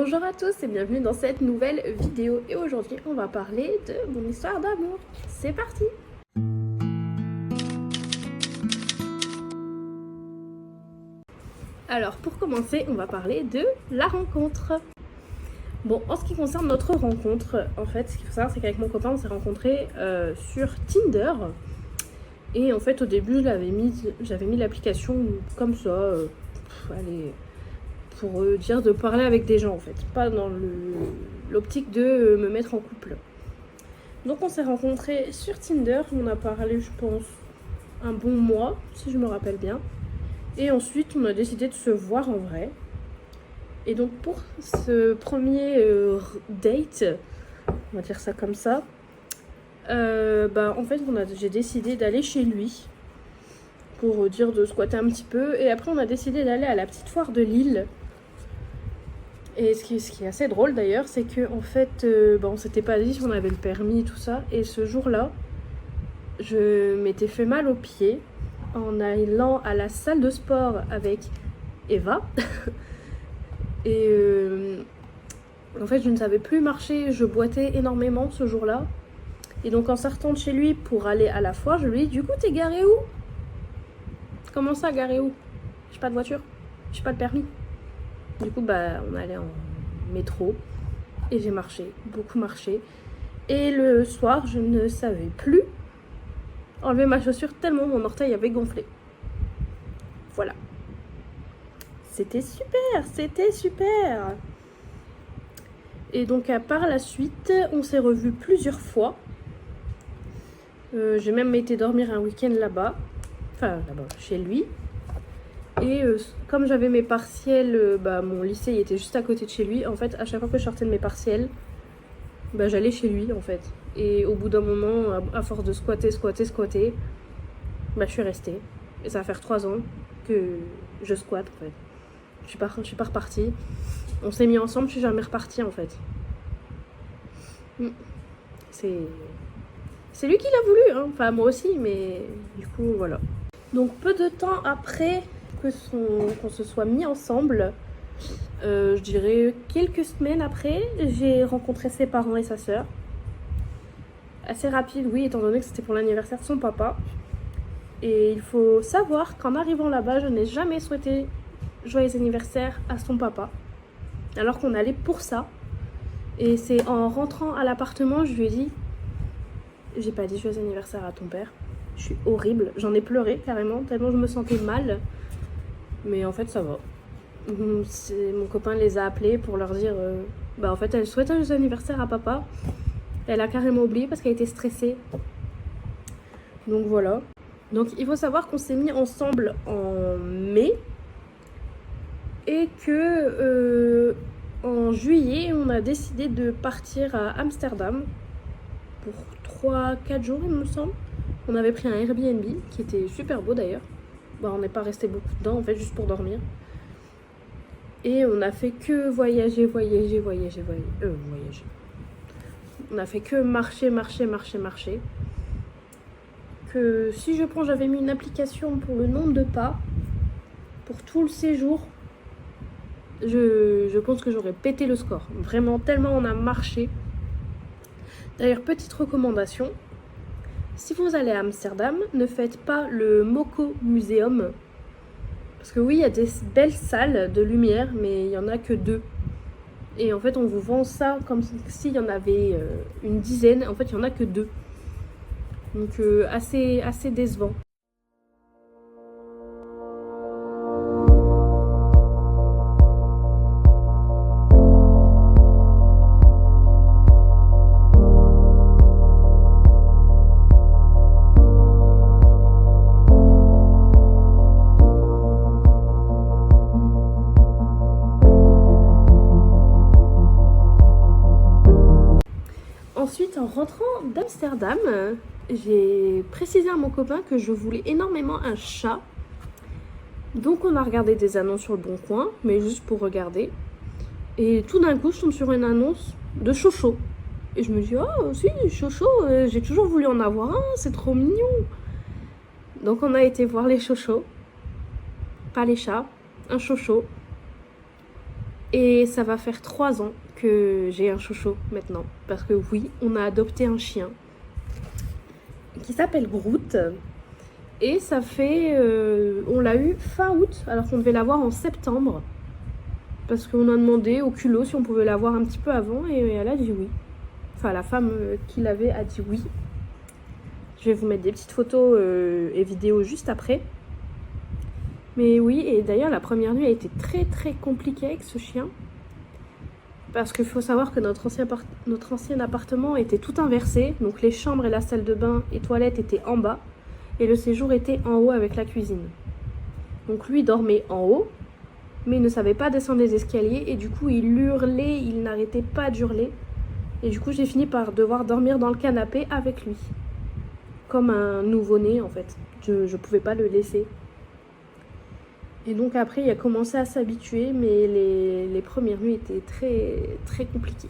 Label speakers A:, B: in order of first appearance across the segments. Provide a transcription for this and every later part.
A: Bonjour à tous et bienvenue dans cette nouvelle vidéo. Et aujourd'hui, on va parler de mon histoire d'amour. C'est parti! Alors, pour commencer, on va parler de la rencontre. Bon, en ce qui concerne notre rencontre, en fait, ce qu'il faut savoir, c'est qu'avec mon copain, on s'est rencontrés sur Tinder. Et en fait, au début, j'avais mis l'application comme ça, allez, pour dire de parler avec des gens, en fait. Pas dans l'optique de me mettre en couple. Donc, on s'est rencontrés sur Tinder. On a parlé, je pense, un bon mois, si je me rappelle bien. Et ensuite, on a décidé de se voir en vrai. Et donc, pour ce premier date, on va dire ça comme ça, en fait, j'ai décidé d'aller chez lui pour dire de squatter un petit peu. Et après, on a décidé d'aller à la petite foire de Lille. Et ce qui est assez drôle d'ailleurs, c'est qu'en fait, on s'était pas dit si on avait le permis et tout ça. Et ce jour-là, je m'étais fait mal aux pieds en allant à la salle de sport avec Eva. Et en fait, je ne savais plus marcher, je boitais énormément ce jour-là. Et donc, en sortant de chez lui pour aller à la foire, je lui ai dit, du coup, t'es garé où? Comment ça, garé où? J'ai pas de voiture, j'ai pas de permis. Du coup, on allait en métro et j'ai marché, beaucoup marché. Et le soir, je ne savais plus enlever ma chaussure tellement mon orteil avait gonflé. Voilà. C'était super, c'était super. Et donc, par la suite, on s'est revus plusieurs fois. J'ai même été dormir un week-end là-bas. Enfin, là-bas, chez lui. Et comme j'avais mes partiels, mon lycée il était juste à côté de chez lui. En fait, à chaque fois que je sortais de mes partiels, j'allais chez lui, en fait. Et au bout d'un moment, à force de squatter, je suis restée. Et ça va faire 3 ans que je squatte, en fait. Je suis pas repartie. On s'est mis ensemble, je suis jamais repartie, en fait. C'est lui qui l'a voulu, hein. Enfin, moi aussi, mais du coup, voilà. Donc, peu de temps après qu'on se soit mis ensemble, je dirais quelques semaines après, j'ai rencontré ses parents et sa sœur. Assez rapide, oui, étant donné que c'était pour l'anniversaire de son papa. Et il faut savoir qu'en arrivant là-bas, je n'ai jamais souhaité joyeux anniversaire à son papa, alors qu'on allait pour ça. Et c'est en rentrant à l'appartement, je lui ai dit, j'ai pas dit joyeux anniversaire à ton père. Je suis horrible, j'en ai pleuré carrément, tellement je me sentais mal. Mais en fait, ça va. Mon copain les a appelés pour leur dire en fait, elle souhaite un joyeux anniversaire à papa. Elle a carrément oublié parce qu'elle était stressée. Donc voilà. Donc il faut savoir qu'on s'est mis ensemble en mai. Et que en juillet, on a décidé de partir à Amsterdam pour 3-4 jours, il me semble. On avait pris un Airbnb qui était super beau d'ailleurs. On n'est pas resté beaucoup dedans en fait, juste pour dormir. Et on a fait que voyager. On a fait que marcher. Que si je prends, j'avais mis une application pour le nombre de pas, pour tout le séjour, je pense que j'aurais pété le score. Vraiment, tellement on a marché. D'ailleurs, petite recommandation, si vous allez à Amsterdam, ne faites pas le Moko Museum. Parce que oui, il y a des belles salles de lumière, mais il n'y en a que 2. Et en fait, on vous vend ça comme s'il y en avait une dizaine. En fait, il n'y en a que 2. Donc, assez décevant. Ensuite, en rentrant d'Amsterdam, j'ai précisé à mon copain que je voulais énormément un chat. Donc on a regardé des annonces sur le Bon Coin, mais juste pour regarder. Et tout d'un coup, je tombe sur une annonce de Chocho. Et je me dis, oh si, Chocho, j'ai toujours voulu en avoir un, c'est trop mignon. Donc on a été voir les Chochos. Pas les chats, un Chocho. Et ça va faire 3 ans que j'ai un chouchou maintenant. Parce que oui, on a adopté un chien qui s'appelle Groot. Et ça fait... on l'a eu fin août, alors qu'on devait l'avoir en septembre. Parce qu'on a demandé au culot si on pouvait l'avoir un petit peu avant, et elle a dit oui. Enfin, la femme qui l'avait a dit oui. Je vais vous mettre des petites photos et vidéos juste après. Mais oui, et d'ailleurs la première nuit a été très très compliquée avec ce chien. Parce qu'il faut savoir que notre ancien appartement était tout inversé. Donc les chambres et la salle de bain et toilettes étaient en bas. Et le séjour était en haut avec la cuisine. Donc lui dormait en haut, mais il ne savait pas descendre les escaliers. Et du coup il hurlait, il n'arrêtait pas d'hurler. Et du coup j'ai fini par devoir dormir dans le canapé avec lui. Comme un nouveau-né en fait. Je pouvais pas le laisser. Et donc après, il a commencé à s'habituer, mais les premières nuits étaient très, très compliquées.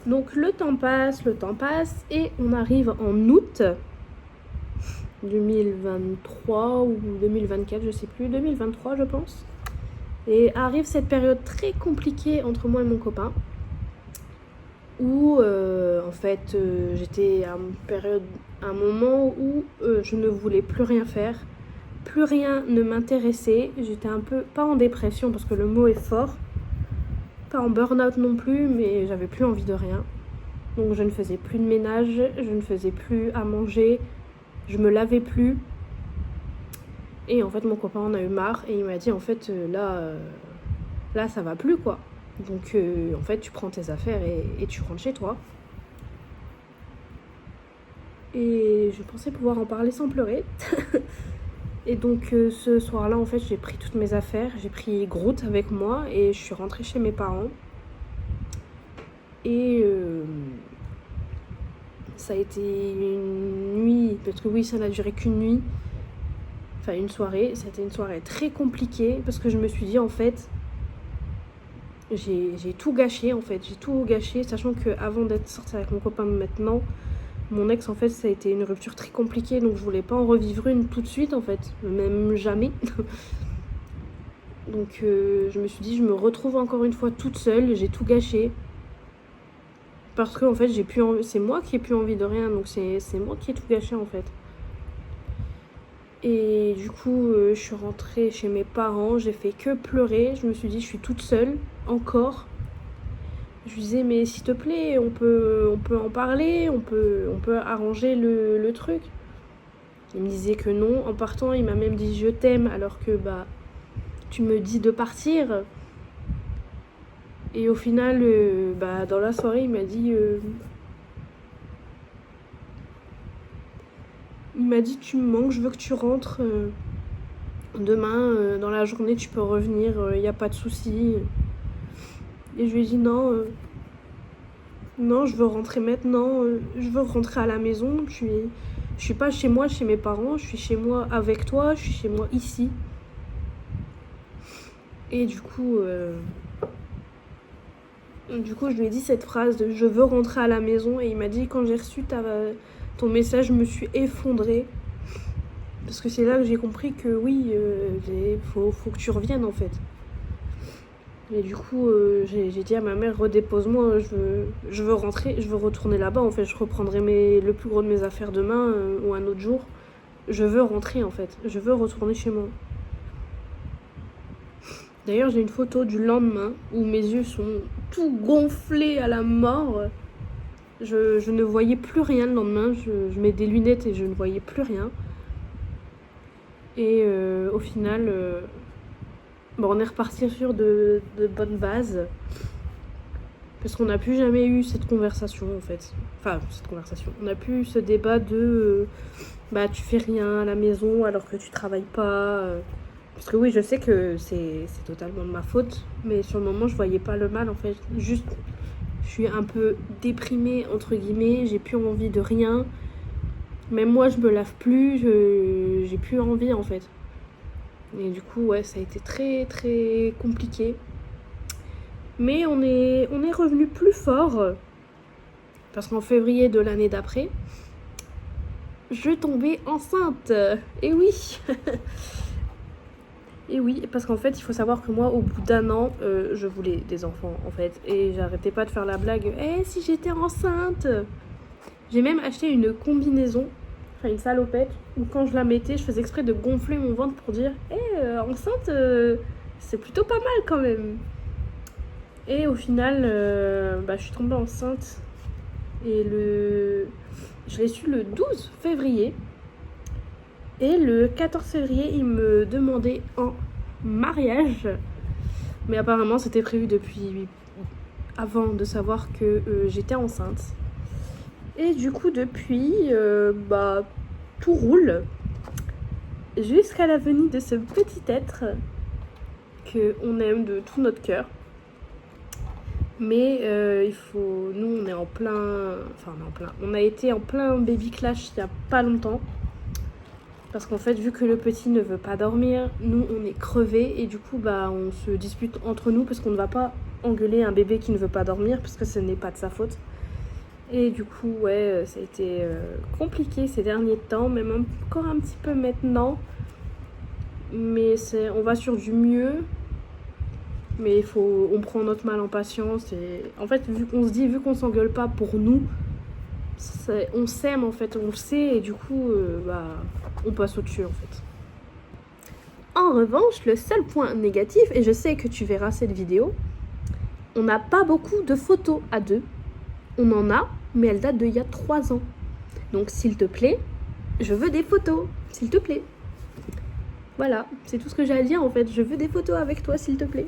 A: Donc le temps passe et on arrive en août 2023 ou 2024, je sais plus, 2023 je pense. Et arrive cette période très compliquée entre moi et mon copain où en fait j'étais à un moment où je ne voulais plus rien faire, plus rien ne m'intéressait, j'étais un peu, pas en dépression parce que le mot est fort, pas en burn-out non plus, mais j'avais plus envie de rien. Donc je ne faisais plus de ménage, je ne faisais plus à manger, je me lavais plus. Et en fait mon copain en a eu marre et il m'a dit en fait là ça va plus quoi. Donc en fait tu prends tes affaires et tu rentres chez toi. Et je pensais pouvoir en parler sans pleurer. Et donc ce soir-là en fait j'ai pris toutes mes affaires, j'ai pris Groot avec moi et je suis rentrée chez mes parents. Et ça a été une nuit, parce que oui ça n'a duré qu'une nuit, enfin une soirée, c'était une soirée très compliquée parce que je me suis dit en fait j'ai tout gâché en fait, sachant qu'avant d'être sortie avec mon copain maintenant, mon ex en fait ça a été une rupture très compliquée donc je voulais pas en revivre une tout de suite en fait, même jamais. Donc je me suis dit je me retrouve encore une fois toute seule, j'ai tout gâché. Parce que en fait c'est moi qui ai plus envie de rien, donc c'est moi qui ai tout gâché en fait. Et du coup je suis rentrée chez mes parents, j'ai fait que pleurer, je me suis dit je suis toute seule, encore. Je lui disais mais s'il te plaît on peut en parler, on peut arranger le truc. Il me disait que non, en partant il m'a même dit je t'aime alors que bah tu me dis de partir. Et au final, dans la soirée, il m'a dit tu me manques, je veux que tu rentres. Demain, dans la journée, tu peux revenir, y a pas de souci. Et je lui ai dit non, Non, je veux rentrer maintenant, je veux rentrer à la maison. Je suis pas chez moi, chez mes parents, je suis chez moi avec toi, je suis chez moi ici. Et du coup, je lui ai dit cette phrase de je veux rentrer à la maison. Et il m'a dit quand j'ai reçu ton message, je me suis effondrée. Parce que c'est là que j'ai compris que oui, faut que tu reviennes en fait. Et du coup, j'ai dit à ma mère, redépose-moi, je veux rentrer, je veux retourner là-bas. En fait, je reprendrai le plus gros de mes affaires demain ou un autre jour. Je veux rentrer en fait, je veux retourner chez moi. D'ailleurs, j'ai une photo du lendemain où mes yeux sont tout gonflés à la mort. Je ne voyais plus rien le lendemain, je mets des lunettes et je ne voyais plus rien. Et au final, on est reparti sur de bonnes bases. Parce qu'on n'a plus jamais eu cette conversation en fait. Enfin, cette conversation. On n'a plus eu ce débat de tu fais rien à la maison alors que tu travailles pas. Parce que oui, je sais que c'est totalement de ma faute. Mais sur le moment, je voyais pas le mal en fait. Juste, je suis un peu déprimée entre guillemets. J'ai plus envie de rien. Même moi, je me lave plus. J'ai plus envie en fait. Et du coup, ouais, ça a été très très compliqué. Mais on est revenu plus fort. Parce qu'en février de l'année d'après, je tombais enceinte. Et oui. Et oui, parce qu'en fait, il faut savoir que moi, au bout d'un an, je voulais des enfants, en fait. Et j'arrêtais pas de faire la blague. Si j'étais enceinte. J'ai même acheté une combinaison, enfin une salopette, où quand je la mettais, je faisais exprès de gonfler mon ventre pour dire enceinte, c'est plutôt pas mal quand même. Et au final, je suis tombée enceinte. Et je l'ai su le 12 février. Et le 14 février, il me demandait en mariage. Mais apparemment, c'était prévu depuis avant de savoir que j'étais enceinte. Et du coup, depuis, tout roule. Jusqu'à la venue de ce petit être qu'on aime de tout notre cœur. Mais nous, on est en plein... Enfin, on a été en plein baby clash il n'y a pas longtemps. Parce qu'en fait, vu que le petit ne veut pas dormir, nous, on est crevés. Et du coup, on se dispute entre nous parce qu'on ne va pas engueuler un bébé qui ne veut pas dormir parce que ce n'est pas de sa faute. Et du coup, ouais, ça a été compliqué ces derniers temps, même encore un petit peu maintenant. Mais on va sur du mieux. Mais on prend notre mal en patience. Et en fait, vu qu'on s'engueule pas pour nous, on s'aime en fait, on le sait. Et du coup, on passe au-dessus en fait. En revanche, le seul point négatif, et je sais que tu verras cette vidéo, on n'a pas beaucoup de photos à deux. On en a, mais elles datent d'il y a 3 ans. Donc s'il te plaît, je veux des photos, s'il te plaît. Voilà, c'est tout ce que j'ai à dire en fait. Je veux des photos avec toi, s'il te plaît.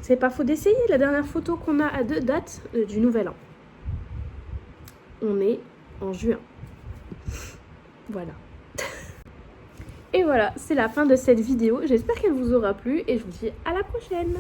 A: C'est pas faux d'essayer. La dernière photo qu'on a à deux date du nouvel an. On est en juin. Voilà. Et voilà, c'est la fin de cette vidéo. J'espère qu'elle vous aura plu et je vous dis à la prochaine.